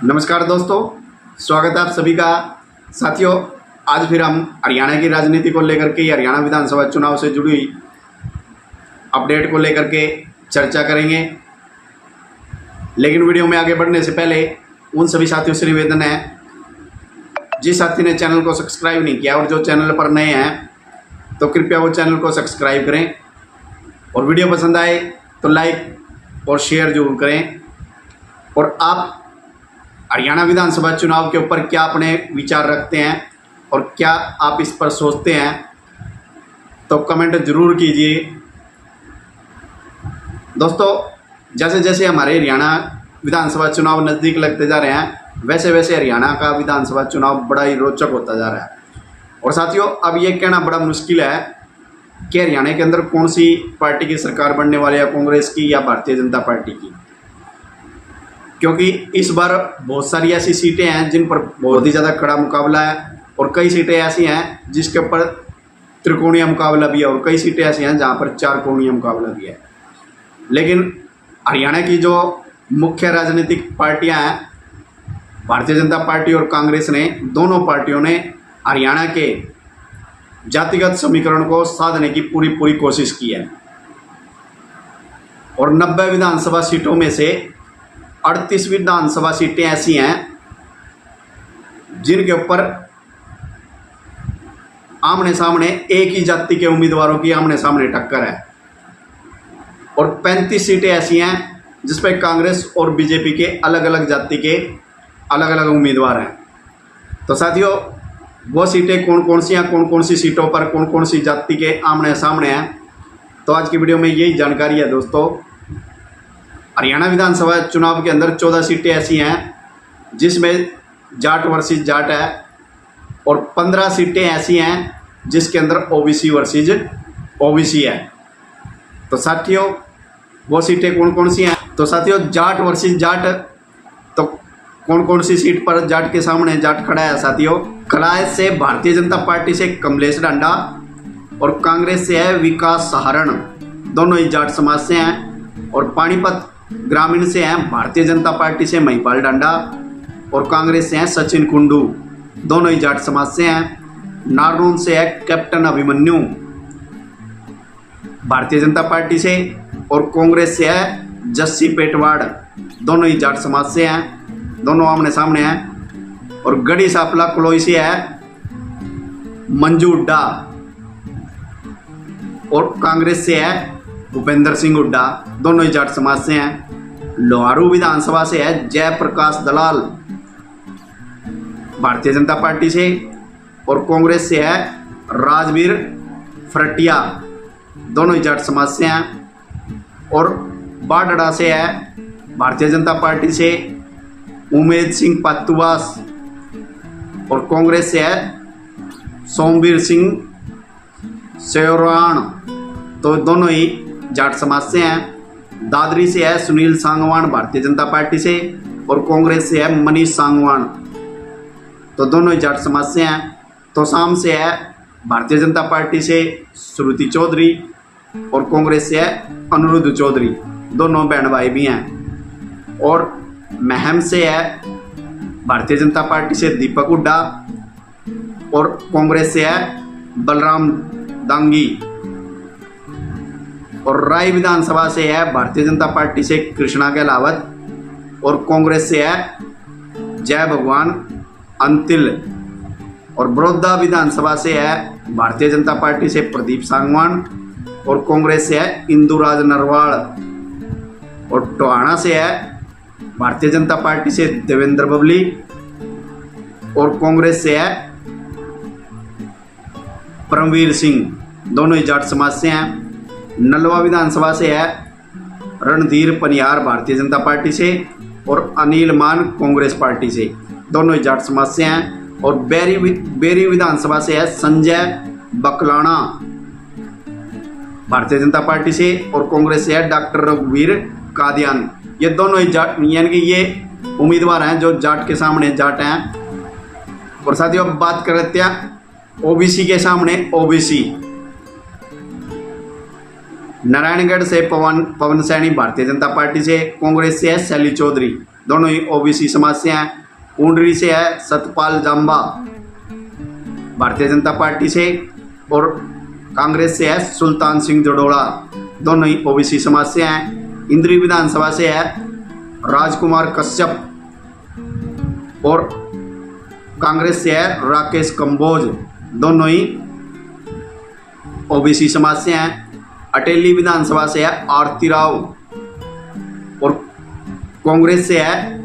नमस्कार दोस्तों, स्वागत है आप सभी का। साथियों, आज फिर हम हरियाणा की राजनीति को लेकर के, हरियाणा विधानसभा चुनाव से जुड़ी हुई अपडेट को लेकर के चर्चा करेंगे। लेकिन वीडियो में आगे बढ़ने से पहले उन सभी साथियों से निवेदन है, जिस साथी ने चैनल को सब्सक्राइब नहीं किया और जो चैनल पर नए हैं तो कृपया वो चैनल को सब्सक्राइब करें और वीडियो पसंद आए तो लाइक और शेयर जरूर करें। और आप हरियाणा विधानसभा चुनाव के ऊपर क्या अपने विचार रखते हैं और क्या आप इस पर सोचते हैं तो कमेंट जरूर कीजिए। दोस्तों, जैसे जैसे हमारे हरियाणा विधानसभा चुनाव नज़दीक लगते जा रहे हैं, वैसे वैसे हरियाणा का विधानसभा चुनाव बड़ा ही रोचक होता जा रहा है। और साथियों, अब ये कहना बड़ा मुश्किल है कि हरियाणा के अंदर कौन सी पार्टी की सरकार बनने वाली है, कांग्रेस की या भारतीय जनता पार्टी की, क्योंकि इस बार बहुत सारी ऐसी सीटें हैं जिन पर बहुत ही ज़्यादा कड़ा मुकाबला है और कई सीटें ऐसी हैं जिसके ऊपर त्रिकोणीय मुकाबला भी है और कई सीटें ऐसी हैं जहां पर चार कोणीय मुकाबला भी है। लेकिन हरियाणा की जो मुख्य राजनीतिक पार्टियां हैं, भारतीय जनता पार्टी और कांग्रेस ने, दोनों पार्टियों ने हरियाणा के जातिगत समीकरण को साधने की पूरी कोशिश की है और 90 विधानसभा सीटों में से 38 विधानसभा सीटें ऐसी हैं जिनके ऊपर आमने सामने एक ही जाति के उम्मीदवारों की आमने सामने टक्कर है और 35 सीटें ऐसी हैं जिसपे कांग्रेस और बीजेपी के अलग अलग जाति के अलग अलग उम्मीदवार हैं। तो साथियों, वो सीटें कौन कौन सी सीटों पर कौन कौन सी जाति के आमने सामने हैं, तो आज की वीडियो में यही जानकारी है। दोस्तों, हरियाणा विधानसभा चुनाव के अंदर 14 सीटें ऐसी हैं जिसमें जाट वर्सेस जाट है और 15 सीटें ऐसी हैं जिसके अंदर ओबीसी वर्सेस ओबीसी है। तो साथियों, वो सीटें कौन कौन सी हैं? तो साथियों, जाट वर्सेस जाट, तो कौन कौन सी सीट पर जाट के सामने जाट खड़ा है? साथियों, कलायत से भारतीय जनता पार्टी से कमलेश डांडा और कांग्रेस से है विकास सहारण, दोनों ही जाट समाज से हैं। और पानीपत ग्रामीण से हैं भारतीय जनता पार्टी से महिपाल डांडा और कांग्रेस से हैं सचिन कुंडू, दोनों ही जाट समाज से हैं। नारनौल से है कैप्टन अभिमन्यु भारतीय जनता पार्टी से और कांग्रेस से है जस्सी पेटवाड़, दोनों ही जाट समाज से हैं, दोनों आमने सामने हैं। और गढ़ी सापला कलोई से है मंजू हुड्डा और कांग्रेस से है भूपेंद्र सिंह हुड्डा, दोनों ही जाट समाज से हैं। लोहारू विधानसभा से है जयप्रकाश दलाल भारतीय जनता पार्टी से और कांग्रेस से है राजवीर फरटिया, दोनों ही जाट समाज से हैं। और बाडड़ा से है भारतीय जनता पार्टी से उमेद सिंह पातुवास और कांग्रेस से है सोमवीर सिंह सेवराण, तो दोनों ही जाट समाज से हैं। दादरी से है सुनील सांगवान भारतीय जनता पार्टी से और कांग्रेस से है मनीष सांगवान, तो दोनों ही जाट समाज से हैं। तोसाम से है भारतीय जनता पार्टी से श्रुति चौधरी और कांग्रेस से है अनिरुद्ध चौधरी, दोनों बहन भाई भी हैं। और महम से है भारतीय जनता पार्टी से दीपक हुड्डा और कांग्रेस से है बलराम दांगी। और राय विधानसभा से है भारतीय जनता पार्टी से कृष्णा गहलावत और कांग्रेस से है जय भगवान अंतिल। और बड़ौदा विधानसभा से है भारतीय जनता पार्टी से प्रदीप सांगवान और कांग्रेस से है इंदुराज नरवाल। और टोहाना से है भारतीय जनता पार्टी से देवेंद्र बबली और कांग्रेस से है परमवीर सिंह, दोनों ही जाट समाज से हैं। नलवा विधानसभा से है रणधीर पनियार भारतीय जनता पार्टी से और अनिल मान कांग्रेस पार्टी से, दोनों ही जाट समाज से हैं। और बेरी विधानसभा से है संजय बकलाना भारतीय जनता पार्टी से और कांग्रेस से है डॉक्टर रघुवीर कादियान, ये दोनों ही जाट, यानी कि ये उम्मीदवार हैं जो जाट के सामने जाट हैं। और साथियों, अब बात कर लेते हैं ओबीसी के सामने ओबीसी। नारायणगढ़ से पवन सैनी भारतीय जनता पार्टी से, कांग्रेस से है शैली चौधरी, दोनों ही ओबीसी समाज से हैं। पुंडरी से है सतपाल जाम्बा भारतीय जनता पार्टी से, और कांग्रेस से है सुल्तान सिंह जडोड़ा, दोनों ही ओबीसी समाज से हैं। इंद्री विधानसभा से है राजकुमार कश्यप, और कांग्रेस से है राकेश कंबोज, दोनों ही ओबीसी समाज से हैं। अटेली विधानसभा से है आरती राव, और कांग्रेस से है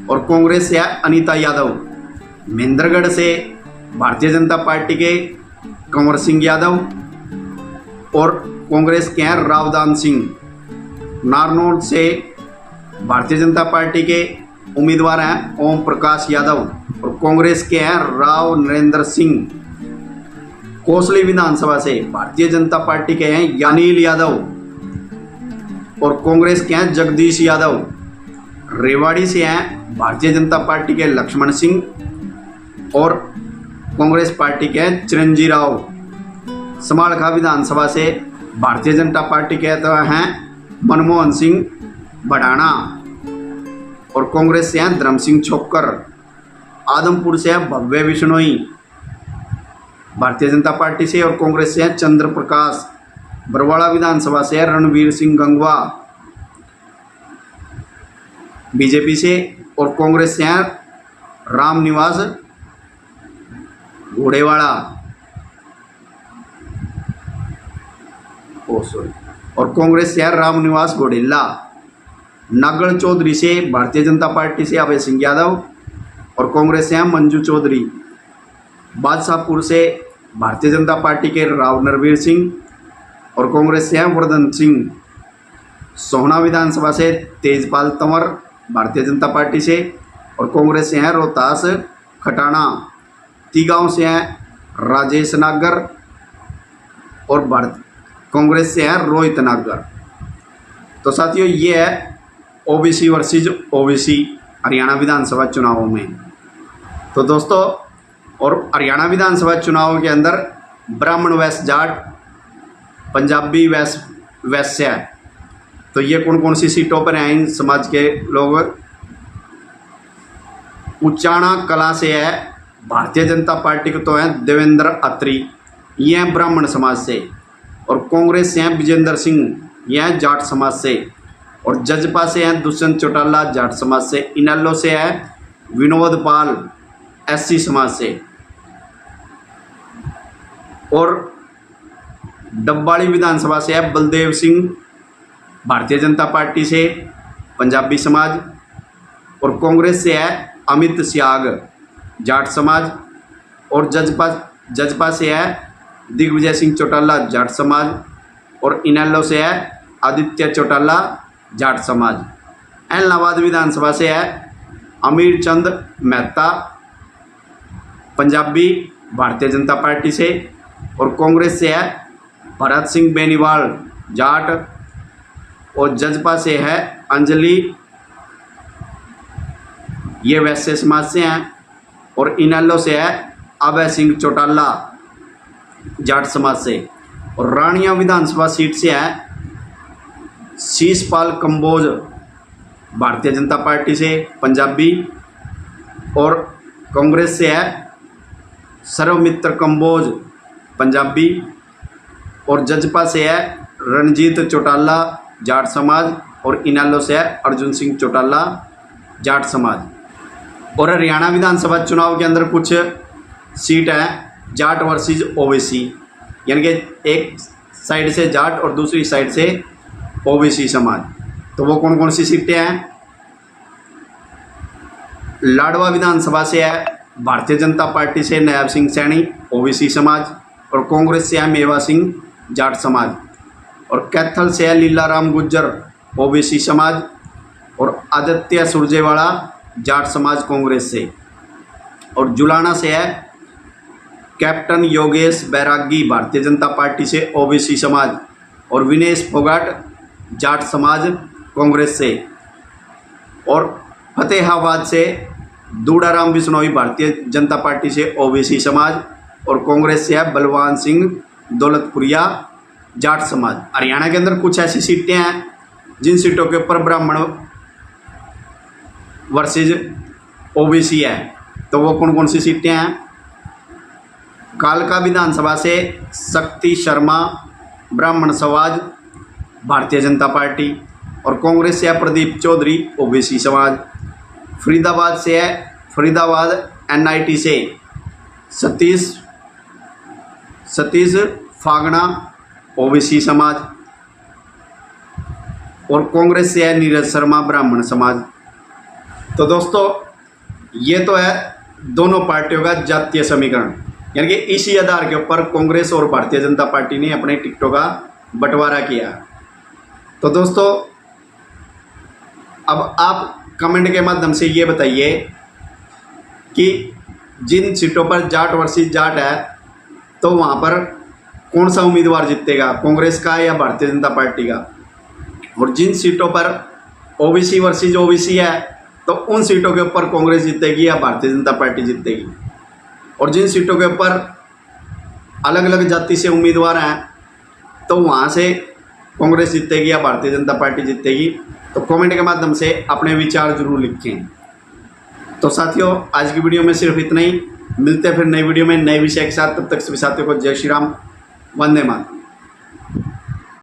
और कांग्रेस से है अनीता यादव। महेंद्रगढ़ से भारतीय जनता पार्टी के कंवर सिंह यादव, और कांग्रेस के हैं रावदान सिंह। नारनौल से भारतीय जनता पार्टी के उम्मीदवार हैं ओम प्रकाश यादव, और कांग्रेस के हैं राव नरेंद्र सिंह। कोसली विधानसभा से भारतीय जनता पार्टी के हैं यानील यादव, और कांग्रेस के हैं जगदीश यादव। रेवाड़ी से हैं भारतीय जनता पार्टी के लक्ष्मण सिंह, और कांग्रेस पार्टी के हैं चिरंजी राव। समालखा विधानसभा से भारतीय जनता पार्टी के तो हैं मनमोहन सिंह बढ़ाना, और कांग्रेस से हैं धर्म सिंह छोक्कर। आदमपुर से हैं भव्य बिश्नोई भारतीय जनता पार्टी से, और कांग्रेस से हैं चंद्र प्रकाश। बरवाड़ा विधानसभा से है रणवीर सिंह गंगवा बीजेपी से, और कांग्रेस से हैं रामनिवास घोड़ेवाड़ा और कांग्रेस से है रामनिवास घोडेला। नागल चौधरी से भारतीय जनता पार्टी से अभय सिंह यादव, और कांग्रेस से हैं मंजू चौधरी। बादशाहपुर से भारतीय जनता पार्टी के राव नरवीर सिंह, और कांग्रेस से हैं वर्धन सिंह। सोहना विधानसभा से तेजपाल तंवर भारतीय जनता पार्टी से, और कांग्रेस से हैं रोहतास खटाना। तीगांव से हैं राजेश नागर, और कांग्रेस से हैं रोहित नागर। तो साथियों, ये है ओबीसी वर्सेस ओबीसी हरियाणा विधानसभा चुनावों में। तो दोस्तों, और हरियाणा विधानसभा चुनाव के अंदर ब्राह्मण वैश्य जाट, पंजाबी वैश्य है, तो ये कौन कौन सी सीटों पर हैं इन समाज के लोग। उचाना कला से है भारतीय जनता पार्टी के तो हैं देवेंद्र अत्री, ये हैं ब्राह्मण समाज से, और कांग्रेस से हैं विजेंद्र सिंह, ये हैं जाट समाज से, और जजपा से हैं दुष्यंत चौटाला जाट समाज से। इनेलो से है विनोद पाल एससी समाज से, और डब्बाड़ी विधानसभा से है बलदेव सिंह भारतीय जनता पार्टी से पंजाबी समाज, और कांग्रेस से है अमित सियाग जाट समाज, और जजपा से है दिग्विजय सिंह चौटाला जाट समाज, और इनेलो से है आदित्य चौटाला जाट समाज। इलाहाबाद विधानसभा से है अमीर चंद मेहता पंजाबी भारतीय जनता पार्टी से, और कांग्रेस से है भरत सिंह बेनीवाल जाट, और जजपा से है अंजलि, ये वैश्य समाज से हैं, और इनेलो से है अभय सिंह चौटाला जाट समाज से। और रानिया विधानसभा सीट से है शीशपाल कंबोज भारतीय जनता पार्टी से पंजाबी, और कांग्रेस से है सर्वमित्र कंबोज पंजाबी, और जजपा से है रणजीत चौटाला जाट समाज, और इनेलो से है अर्जुन सिंह चौटाला जाट समाज। और हरियाणा विधानसभा चुनाव के अंदर कुछ सीट है जाट वर्सेस ओबीसी, यानी कि एक साइड से जाट और दूसरी साइड से ओबीसी समाज। तो वो कौन कौन सी सीटें हैं। लाडवा विधानसभा से है भारतीय जनता पार्टी से नायब सिंह सैनी ओबीसी समाज, और कांग्रेस से है मेवा सिंह जाट समाज, और कैथल से है लीलाराम गुज्जर ओबीसी समाज, और आदित्य सुरजेवाला जाट समाज कांग्रेस से, और जुलाना से है कैप्टन योगेश बैरागी भारतीय जनता पार्टी से ओबीसी समाज, और विनेश फोगाट जाट समाज कांग्रेस से, और फतेहाबाद से दूडाराम बिश्नोई भारतीय जनता पार्टी से ओबीसी समाज, और कांग्रेस से है बलवान सिंह दौलतपुरिया जाट समाज। हरियाणा के अंदर कुछ ऐसी सीटें हैं जिन सीटों के ऊपर ब्राह्मण वर्सेज ओबीसी है, तो वो कौन कौन सी सीटें हैं? कालका विधानसभा से शक्ति शर्मा ब्राह्मण समाज भारतीय जनता पार्टी, और कांग्रेस से है प्रदीप चौधरी ओबीसी समाज। फरीदाबाद से है फरीदाबाद एनआईटी से सतीश फागना ओबीसी समाज, और कांग्रेस से है नीरज शर्मा ब्राह्मण समाज। तो दोस्तों ये तो है दोनों पार्टियों का जातीय समीकरण, यानी कि इसी आधार के ऊपर कांग्रेस और भारतीय जनता पार्टी ने अपने टिकटों का बंटवारा किया। तो दोस्तों अब आप कमेंट के माध्यम से ये बताइए कि जिन सीटों पर जाट वर्सेस जाट है, तो वहाँ पर कौन सा उम्मीदवार जीतेगा, कांग्रेस का या भारतीय जनता पार्टी का? और जिन सीटों पर ओबीसी वर्सेस ओबीसी है, तो उन सीटों के ऊपर कांग्रेस जीतेगी या भारतीय जनता पार्टी जीतेगी? और जिन सीटों के ऊपर अलग अलग जाति से उम्मीदवार हैं, तो वहाँ से कांग्रेस जीतेगी या भारतीय जनता पार्टी जीतेगी? तो कमेंट के माध्यम से अपने विचार जरूर लिखें। तो साथियों आज की वीडियो में सिर्फ इतना ही, मिलते हैं फिर नई वीडियो में नए विषय के साथ। तब तक सभी साथियों को जय श्री राम, वंदे मातरम।